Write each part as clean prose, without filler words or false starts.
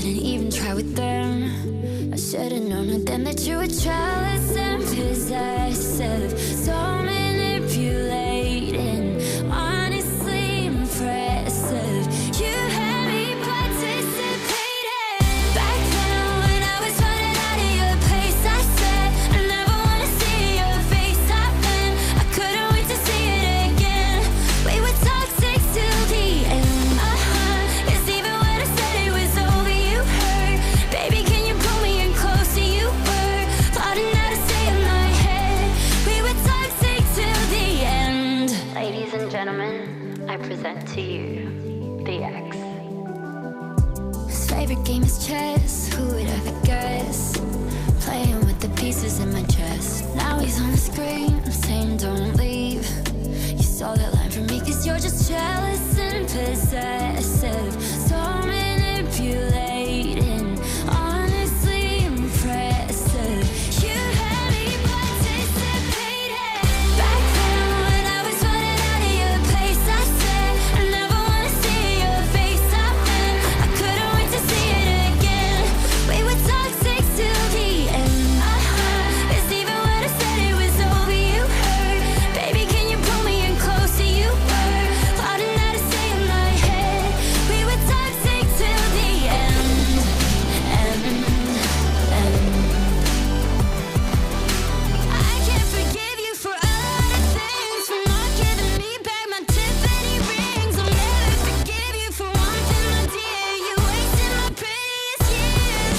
didn't even try with them. I should've known then that you were jealous and possessive, so manipulating, honestly impressive. You had me participating. Back then when I was running out of your place, I said I never wanna see your face. I've been, I couldn't wait to see it again. We were toxic till the end. It's even when I said it was over, you hurt. Baby, can you pull me in closer? You were plotting how to stay in my head. We were toxic till the end. Ladies and gentlemen, I present to you the X. His favorite game is chess. Who would ever guess? Playing with the pieces in my chest. Now he's on the screen, I'm saying don't leave. You saw that line from me, cause you're just jealous and possessive, so manipulating, honestly impressive. You had me participating. Back then when I was running out of your place, I said I never wanna see your face. I've been, I couldn't wait to see it again. We were toxic till the end. It's even when I said it was over, you hurt. Baby, can you pull me in closer? You were plotting how to stay in my head. We were toxic till the end. I can't forgive you for a lot of things, for not giving me back my Tiffany rings. I'll never forgive you for one thing, my dear. You wasted my prettiest years.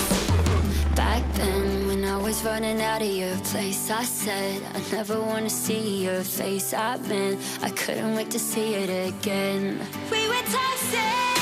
Back then when I was running out of your place, I said I never wanna see your face. I've been, I couldn't wait to see it again. We were toxic.